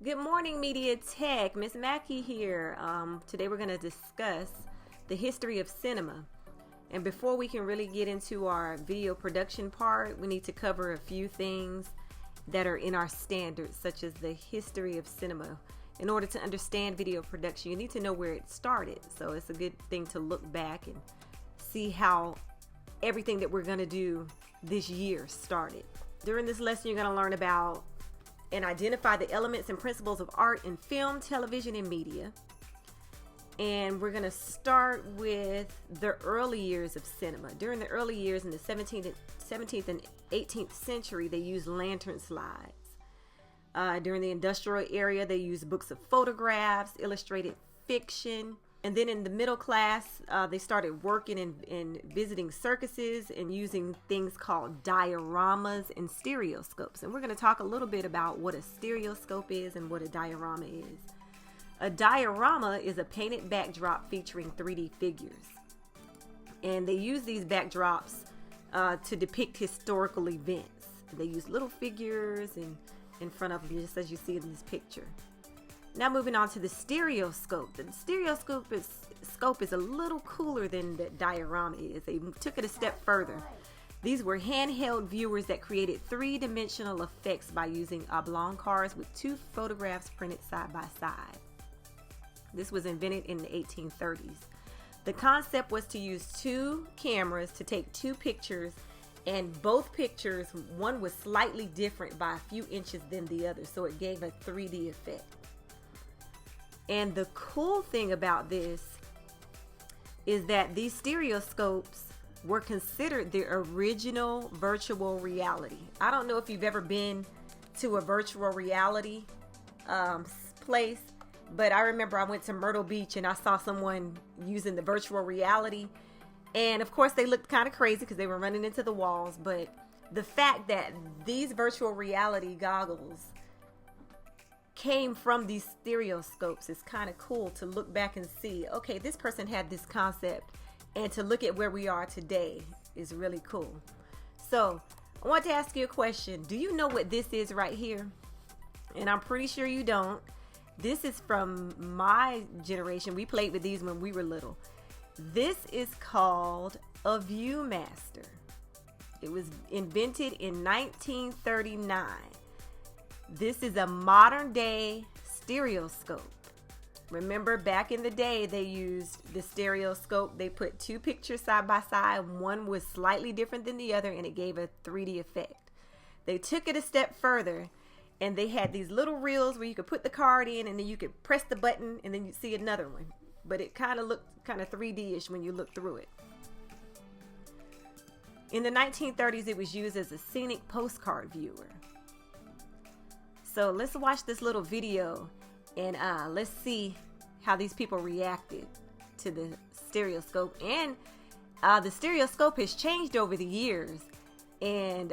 Good morning, Media Tech. Miss Mackie here. Today we're going to discuss the history of cinema. And before we can really get into our video production part, we need to cover a few things that are in our standards, such as the history of cinema. In order to understand video production, you need to know where it started. So it's a good thing to look back and see how everything that we're going to do this year started. During this lesson, you're going to learn about and identify the elements and principles of art in film, television, and media. And we're going to start with the early years of cinema. During the early years in the 17th and 18th century, they used lantern slides. During the industrial era, they used books of photographs, illustrated fiction. And then in the middle class, they started working and visiting circuses and using things called dioramas and stereoscopes. And we're going to talk a little bit about what a stereoscope is and what a diorama is. A diorama is a painted backdrop featuring 3D figures. And they use these backdrops to depict historical events. They use little figures in front of them, just as you see in this picture. Now moving on to the stereoscope. The stereoscope is a little cooler than the diorama is. They took it a step further. These were handheld viewers that created three-dimensional effects by using oblong cards with two photographs printed side by side. This was invented in the 1830s. The concept was to use two cameras to take two pictures, and both pictures, one was slightly different by a few inches than the other, so it gave a 3D effect. And the cool thing about this is that these stereoscopes were considered the original virtual reality. I don't know if you've ever been to a virtual reality place, but I remember I went to Myrtle Beach and I saw someone using the virtual reality. And of course they looked kind of crazy because they were running into the walls. But the fact that these virtual reality goggles came from these stereoscopes is kind of cool to look back and see, okay, this person had this concept, and to look at where we are today is really cool. So I want to ask you a question. Do you know what this is right here? And I'm pretty sure you don't. This is from my generation. We played with these when we were little. This is called a Viewmaster. It was invented in 1939. This is a modern day stereoscope. Remember, back in the day, they used the stereoscope. They put two pictures side by side. One was slightly different than the other, and it gave a 3D effect. They took it a step further, and they had these little reels where you could put the card in, and then you could press the button, and then you'd see another one. But it kind of looked kind of 3D-ish when you look through it. In the 1930s, it was used as a scenic postcard viewer. So let's watch this little video and let's see how these people reacted to the stereoscope. And the stereoscope has changed over the years. And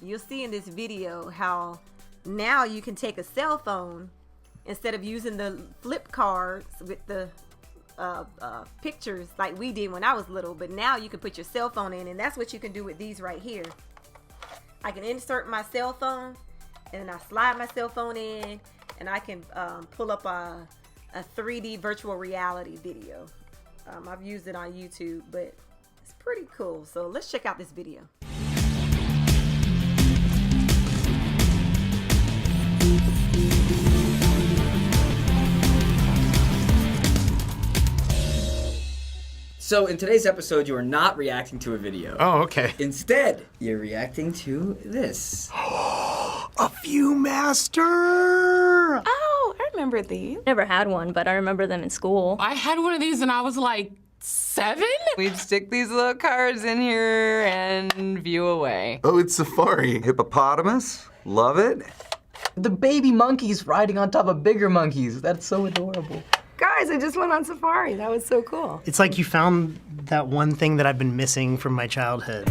you'll see in this video how now you can take a cell phone instead of using the flip cards with the pictures like we did when I was little. But now you can put your cell phone in, and that's what you can do with these right here. I can insert my cell phone, and I slide my cell phone in, and I can pull up a 3D virtual reality video. I've used it on YouTube, but it's pretty cool. So let's check out this video. So in today's episode, you are not reacting to a video. Oh, okay. Instead, you're reacting to this. A Viewmaster! Oh, I remember these. Never had one, but I remember them in school. I had one of these and I was like 7. We'd stick these little cards in here and view away. Oh, it's Safari. Hippopotamus? Love it. The baby monkeys riding on top of bigger monkeys. That's so adorable. Guys, I just went on safari. That was so cool. It's like you found that one thing that I've been missing from my childhood.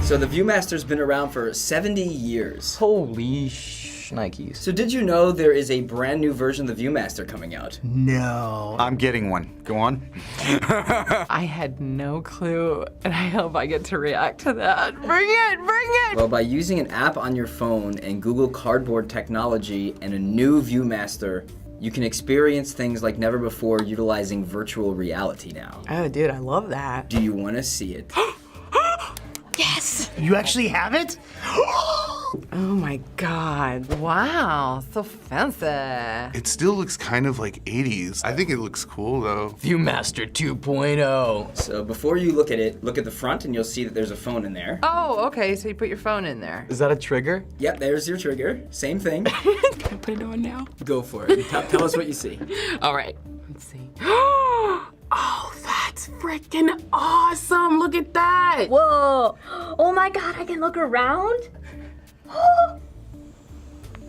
So the Viewmaster's been around for 70 years. Holy Schnikes. So did you know there is a brand new version of the Viewmaster coming out? No. I'm getting one. Go on. I had no clue, and I hope I get to react to that. Bring it! Well, by using an app on your phone and Google Cardboard technology and a new Viewmaster, you can experience things like never before utilizing virtual reality now. Oh, dude, I love that. Do you want to see it? Yes. You actually have it? Oh my God. Wow, so fancy. It still looks kind of like 80s. I think it looks cool though. Viewmaster 2.0. So before you look at it, look at the front and you'll see that there's a phone in there. Oh, okay, so you put your phone in there. Is that a trigger? Yep, there's your trigger. Same thing. Can I put it on now? Go for it. Tell us what you see. All right. Let's see. Oh, that's freaking awesome. Look at that. Whoa! Oh my god, I can look around?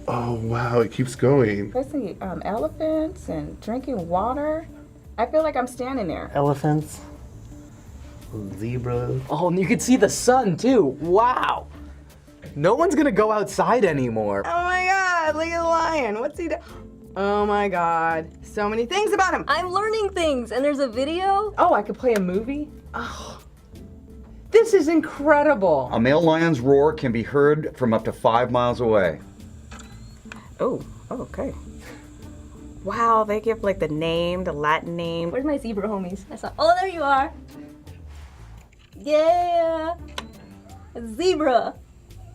Oh wow, it keeps going. I see elephants and drinking water. I feel like I'm standing there. Elephants. Zebras. Oh, and you can see the sun too. Wow. No one's gonna go outside anymore. Oh my God, look at the lion. What's he doing? Oh my God, so many things about him. I'm learning things, and there's a video? Oh, I could play a movie? Oh, this is incredible. A male lion's roar can be heard from up to 5 miles away. Oh, okay. Wow, they give like the name, the Latin name. Where's my zebra homies? I saw. Oh, there you are. Yeah. A zebra.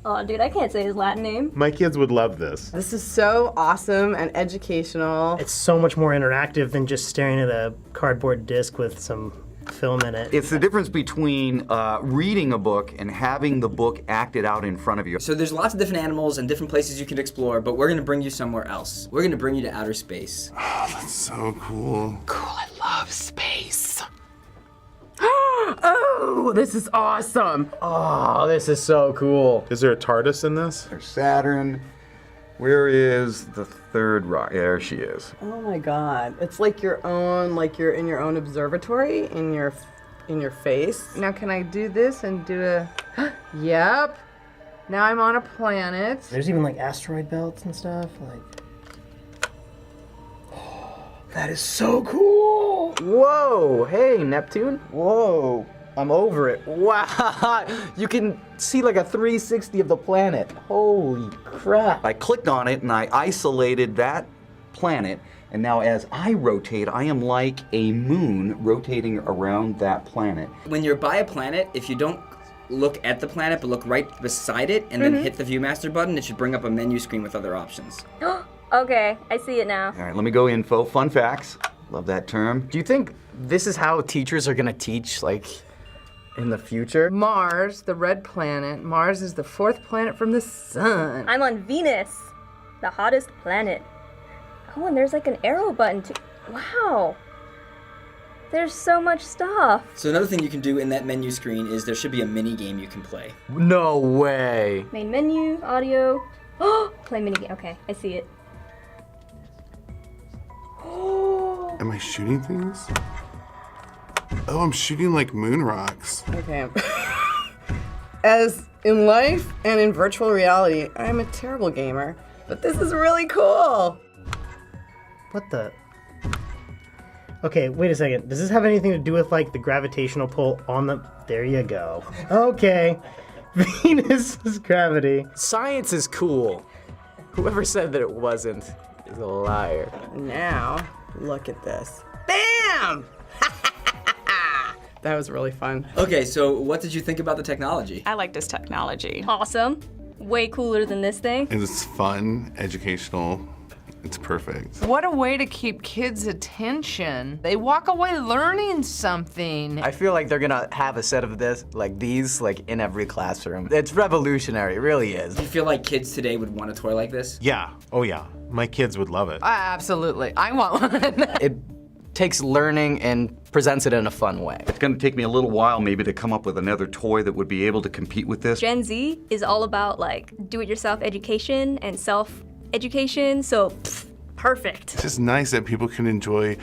Oh, dude, I can't say his Latin name. My kids would love this. This is so awesome and educational. It's so much more interactive than just staring at a cardboard disc with some film in it. It's the difference between reading a book and having the book acted out in front of you. So there's lots of different animals and different places you can explore, but we're going to bring you somewhere else. We're going to bring you to outer space. Oh, that's so cool. Cool, I love space. Oh, this is awesome. Oh, this is so cool. Is there a TARDIS in this? There's Saturn. Where is the third rock? There she is. Oh my God, it's like your own, like you're in your own observatory in your face. Now can I do this and do a, yep. Now I'm on a planet. There's even like asteroid belts and stuff. Like, that is so cool. Whoa, hey, Neptune. Whoa, I'm over it. Wow, you can see like a 360 of the planet. Holy crap. I clicked on it and I isolated that planet, and now as I rotate, I am like a moon rotating around that planet. When you're by a planet, if you don't look at the planet but look right beside it and then hit the Viewmaster button, it should bring up a menu screen with other options. Okay, I see it now. All right, let me go info, fun facts. Love that term. Do you think this is how teachers are gonna teach, like, in the future? Mars, the red planet. Mars is the 4th planet from the sun. I'm on Venus, the hottest planet. Oh, and there's like an arrow button too. Wow. There's so much stuff. So another thing you can do in that menu screen is there should be a mini game you can play. No way. Main menu, audio. Oh, play mini game. Okay, I see it. Am I shooting things? Oh, I'm shooting like moon rocks. Okay. As in life and in virtual reality, I'm a terrible gamer, but this is really cool. What the? Okay, wait a second. Does this have anything to do with like the gravitational pull on the? There you go. Okay. Venus's gravity. Science is cool. Whoever said that it wasn't is a liar. Now, look at this. Bam! That was really fun. Okay, so what did you think about the technology? I like this technology. Awesome. Way cooler than this thing. And it's fun, educational. It's perfect. What a way to keep kids' attention. They walk away learning something. I feel like they're gonna have a set of this, like these, like in every classroom. It's revolutionary, it really is. Do you feel like kids today would want a toy like this? Yeah. Oh yeah. My kids would love it. Absolutely, I want one. It takes learning and presents it in a fun way. It's gonna take me a little while maybe to come up with another toy that would be able to compete with this. Gen Z is all about like do-it-yourself education and self-education, so perfect. It's just nice that people can enjoy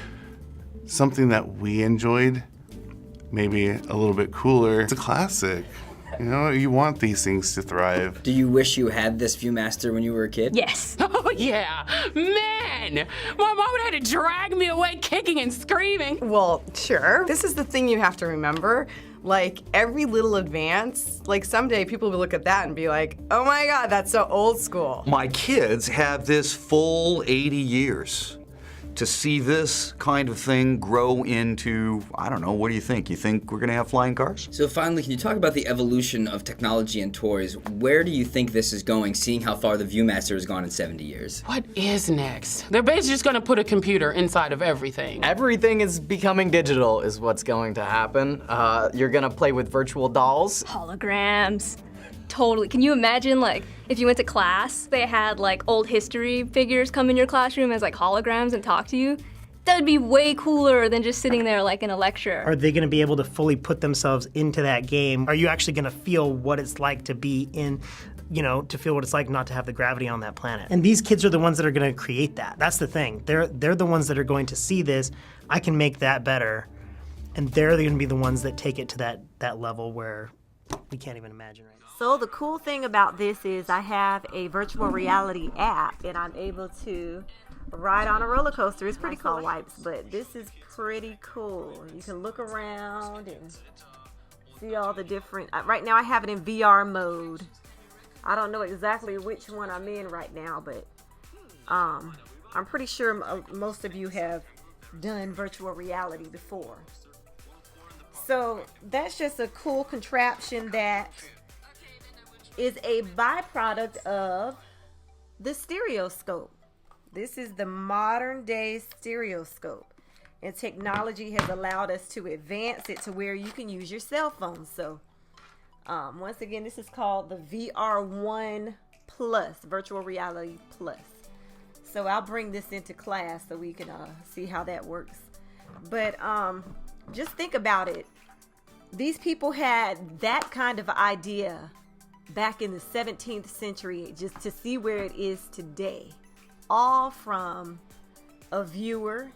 something that we enjoyed, maybe a little bit cooler. It's a classic. You know, you want these things to thrive. Do you wish you had this Viewmaster when you were a kid? Yes. Oh, yeah. Man, my mom would have had to drag me away kicking and screaming. Well, sure. This is the thing you have to remember. Like, every little advance, like someday people will look at that and be like, oh my God, that's so old school. My kids have this full 80 years to see this kind of thing grow into, I don't know, what do you think? You think we're gonna have flying cars? So finally, can you talk about the evolution of technology and toys? Where do you think this is going, seeing how far the Viewmaster has gone in 70 years? What is next? They're basically just gonna put a computer inside of everything. Everything is becoming digital is what's going to happen. You're gonna play with virtual dolls. Holograms. Totally. Can you imagine, like, if you went to class, they had, like, old history figures come in your classroom as, like, holograms and talk to you? That would be way cooler than just sitting there, like, in a lecture. Are they going to be able to fully put themselves into that game? Are you actually going to feel what it's like to be in, you know, to feel what it's like not to have the gravity on that planet? And these kids are the ones that are going to create that. That's the thing. They're the ones that are going to see this. I can make that better. And they're going to be the ones that take it to that level where we can't even imagine right now. So the cool thing about this is I have a virtual reality app and I'm able to ride on a roller coaster. It's pretty called Wipes, but this is pretty cool. You can look around and see all the different, right now I have it in VR mode. I don't know exactly which one I'm in right now, but I'm pretty sure most of you have done virtual reality before. So that's just a cool contraption that is a byproduct of the stereoscope. This is the modern day stereoscope, and technology has allowed us to advance it to where you can use your cell phone. So once again, this is called the VR1 Plus, Virtual Reality Plus. So I'll bring this into class so we can see how that works. But just think about it. These people had that kind of idea back in the 17th century, just to see where it is today. All from a viewer,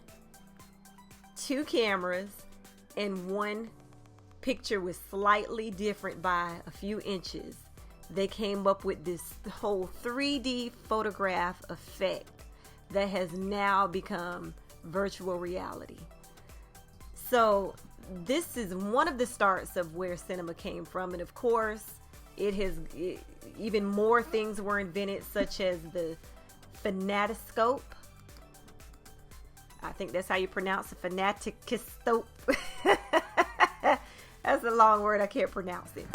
2 cameras, and 1 picture was slightly different by a few inches. They came up with this whole 3D photograph effect that has now become virtual reality. So this is one of the starts of where cinema came from, and of course even more things were invented, such as the phanatoscope. I think that's how you pronounce it, phanatoscope. That's a long word, I can't pronounce it.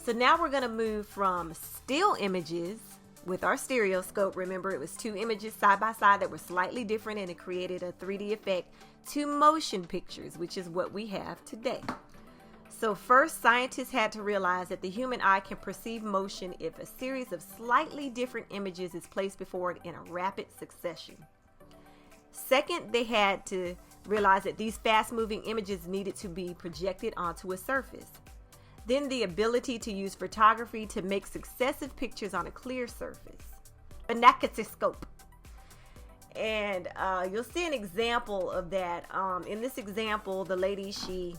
So now we're going to move from still images with our stereoscope. Remember, it was 2 images side by side that were slightly different and it created a 3D effect, to motion pictures, which is what we have today. So first, scientists had to realize that the human eye can perceive motion if a series of slightly different images is placed before it in a rapid succession. Second, they had to realize that these fast-moving images needed to be projected onto a surface. Then the ability to use photography to make successive pictures on a clear surface. Phanatoscope. And you'll see an example of that. In this example, the lady, she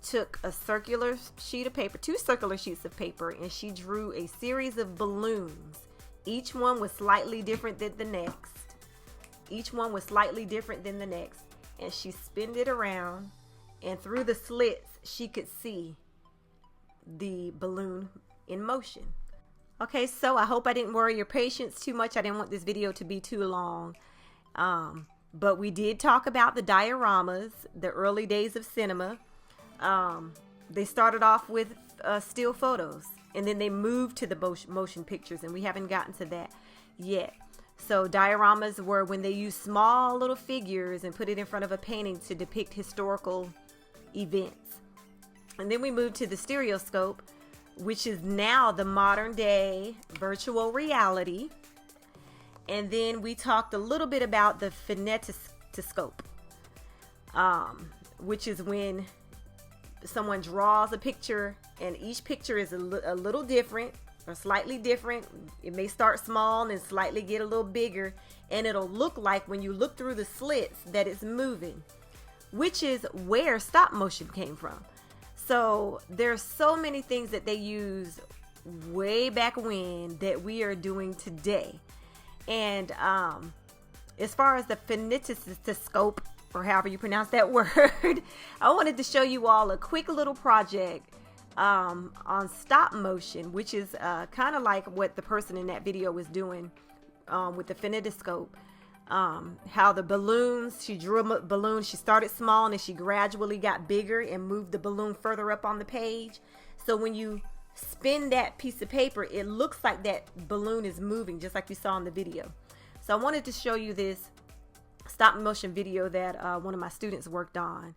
took a circular sheet of paper, 2 circular sheets of paper, and she drew a series of balloons. Each one was slightly different than the next. And she spinned it around, and through the slits, she could see the balloon in motion. Okay, so I hope I didn't worry your patience too much. I didn't want this video to be too long. But we did talk about the dioramas, the early days of cinema. They started off with still photos, and then they moved to the motion pictures, and we haven't gotten to that yet. So dioramas were when they used small little figures and put it in front of a painting to depict historical events. And then we moved to the stereoscope, which is now the modern day virtual reality. And then we talked a little bit about the phanatoscope, which is when someone draws a picture and each picture is a little different or slightly different. It may start small and then slightly get a little bigger, and it'll look like when you look through the slits that it's moving, which is where stop motion came from. So there's so many things that they use way back when that we are doing today. And as far as the phoneticoscope, or however you pronounce that word, I wanted to show you all a quick little project on stop motion, which is kind of like what the person in that video was doing with the phoneticoscope. How the balloons, she drew a balloon, she started small and then she gradually got bigger and moved the balloon further up on the page. So when you spin that piece of paper, it looks like that balloon is moving, just like you saw in the video. So I wanted to show you this stop motion video that one of my students worked on.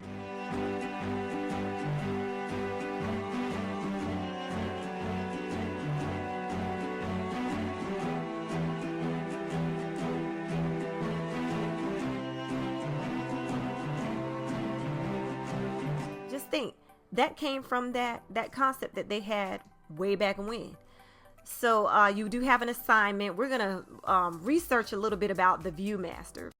Just think, that came from that concept that they had way back when. So you do have an assignment. We're gonna research a little bit about the ViewMaster.